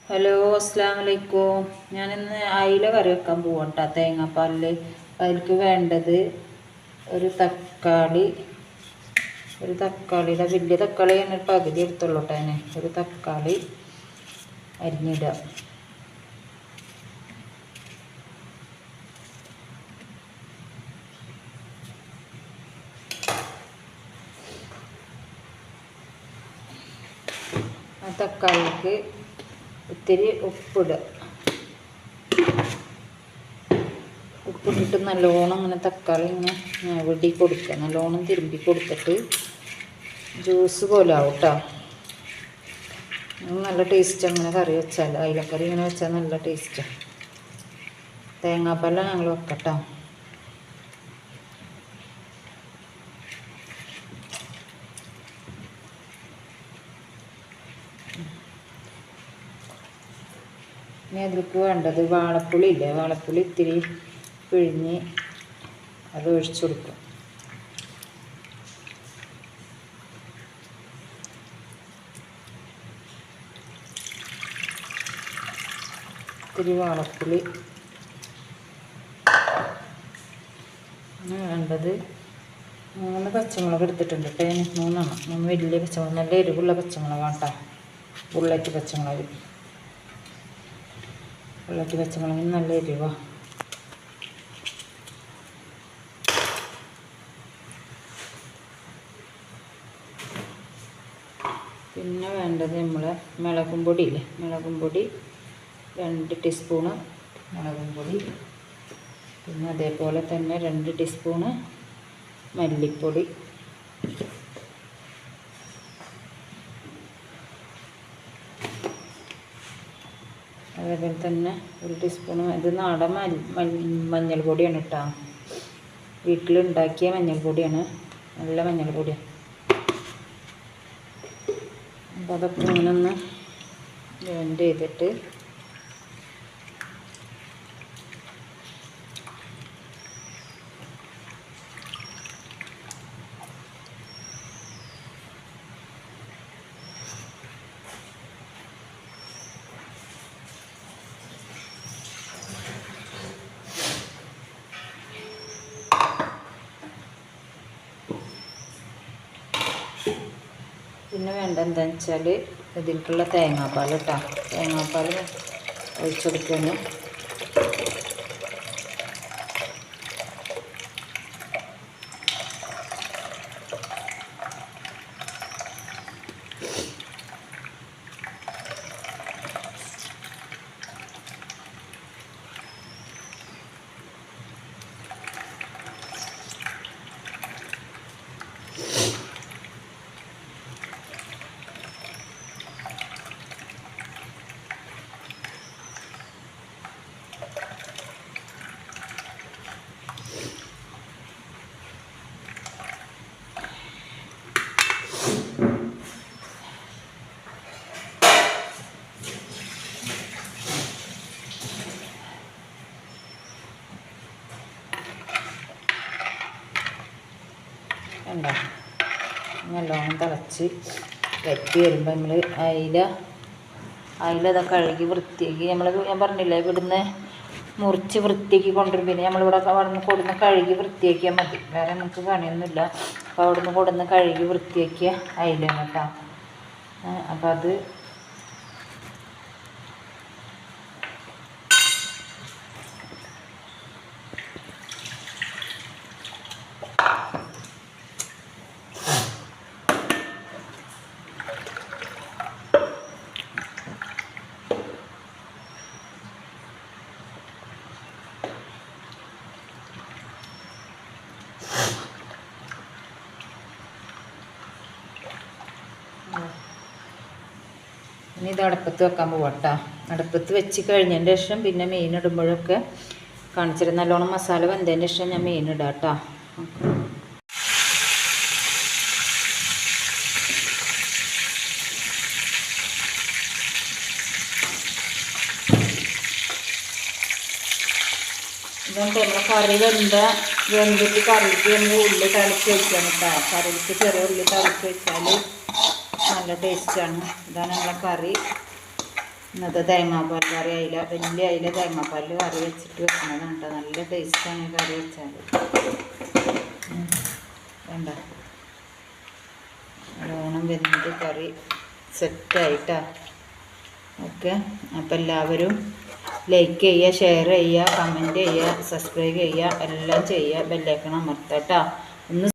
Hello, അസ്സലാമു അലൈക്കും. ഞാനിന്ന് അയില കറി വെക്കാൻ പോവാം കേട്ടോ. തേങ്ങാപ്പാലിൽ അതിലേക്ക് വേണ്ടത് ഒരു തക്കാളി, വലിയ തക്കാളി ഞാൻ ഒരു പകുതി എടുത്തുള്ളൂ കേട്ടോ. അതിന് ഒരു തക്കാളി അരിഞ്ഞിടുക. ആ തക്കാളിക്ക് ഇത്തിരി ഉപ്പിടുക. ഉപ്പിട്ടിട്ട് നല്ലോണം ഇങ്ങനെ തക്കാളി ഇങ്ങനെ വെടി കൊടുക്കുക. നല്ലോണം തിരുമ്പി കൊടുത്തിട്ട് ജ്യൂസ് പോലെ ആവും കേട്ടോ. നല്ല ടേസ്റ്റ്. അങ്ങനെ കറി വെച്ചാൽ, അയിലക്കറി ഇങ്ങനെ വെച്ചാൽ നല്ല ടേസ്റ്റാണ്. തേങ്ങാപ്പാലാണ് ഞങ്ങൾ വെക്കട്ടോ. ഇനി അതിലേക്ക് വേണ്ടത് വാളപ്പുളി ഇല്ലേ, വാളപ്പുളി ഇത്തിരി പിഴിഞ്ഞ് അത് ഒഴിച്ചു കൊടുക്കും. ഇത്തിരി വാളപ്പുളി. വേണ്ടത് 3 പച്ചമുളക് എടുത്തിട്ടുണ്ട് കേട്ടോ. 3 വലിയ പച്ചമുളക്, നല്ല എരിവുള്ള പച്ചമുളകാണ് കേട്ടോ. ബുള്ളറ്റ് പച്ചമുളകിന് നല്ല എരിവാണ്. പിന്നെ വേണ്ടത് നമ്മളെ മുളകും പൊടി ഇല്ലേ, മുളകും പൊടി 2 ടീസ്പൂണ് മുളകും പൊടി. പിന്നെ അതേപോലെ തന്നെ 2 ടീസ്പൂണ് മല്ലിപ്പൊടി. അതേപോലെ തന്നെ 1 ടീസ്പൂണ് ഇത് നാടൻ മഞ്ഞൾപ്പൊടിയാണ് കേട്ടോ. വീട്ടിലുണ്ടാക്കിയ മഞ്ഞൾപ്പൊടിയാണ്, നല്ല മഞ്ഞൾപ്പൊടിയാണ്. അപ്പോൾ അതൊക്കെ ഇങ്ങനെ ഒന്ന് ബ്ലെൻഡ് ചെയ്തിട്ട് പിന്നെ വേണ്ട എന്താണെന്ന് വെച്ചാൽ ഇതിലേക്കുള്ള തേങ്ങാപ്പാൽ കേട്ടോ. തേങ്ങാപ്പാൽ ഒഴിച്ചെടുക്കുകയാണ്. വേണ്ട നല്ലോണം തിളച്ച് വറ്റി വരുമ്പോൾ നമ്മൾ അയില ഇതൊക്കെ കഴുകി വൃത്തിയാക്കി ഞാൻ പറഞ്ഞില്ലേ, ഇവിടുന്ന് മുറിച്ച് വൃത്തിയാക്കി കൊണ്ടുവരും. പിന്നെ നമ്മളിവിടെ കൊടുന്ന് കഴുകി വൃത്തിയാക്കിയാൽ മതി, വേറെ നമുക്ക് പണിയൊന്നുമില്ല. അപ്പോൾ അവിടുന്ന് കൊടുന്ന് കഴുകി വൃത്തിയാക്കിയ അയില കേട്ടോ. അപ്പോൾ അത് ഇനി ഇത് അടുപ്പത്ത് വെക്കാൻ പോകട്ടോ. അടുപ്പത്ത് വെച്ച് കഴിഞ്ഞതിൻ്റെ ശേഷം പിന്നെ മീൻ ഇടുമ്പോഴൊക്കെ കാണിച്ചിട്ട് നല്ലോണം മസാല വെന്തതിൻ്റെ ശേഷം ഞാൻ മീൻ ഇടാം കേട്ടോ. ഇതുകൊണ്ട് നമ്മൾ കറി വെന്തിട്ട് കറിക്ക് നമ്മൾ ഉള്ളി തളിച്ച് വെക്കണം കേട്ടോ. കറിക്ക് ചെറിയ ഉള്ളി തളിച്ച് വെച്ചാൽ നല്ല ടേസ്റ്റാണ്. ഇതാണ് നമ്മളെ കറി. ഇന്നത്തെ തേങ്ങാപ്പാൽ കറി അയില, വലിയ അയില തേങ്ങാപ്പാലിൽ കറി വെച്ചിട്ട് വെക്കുന്നതാണ് കേട്ടോ. നല്ല ടേസ്റ്റാണ് കറി വെച്ചാൽ. വേണ്ട നല്ലോണം വെന്ത് കറി സെറ്റായിട്ടാ. ഓക്കെ, അപ്പം എല്ലാവരും ലൈക്ക് ചെയ്യുക, ഷെയർ ചെയ്യുക, കമൻറ്റ് ചെയ്യുക, സബ്സ്ക്രൈബ് ചെയ്യുക, എല്ലാം ചെയ്യുക. ബെല്ലൈക്കൺ അമർത്താം കേട്ടോ. ഒന്ന്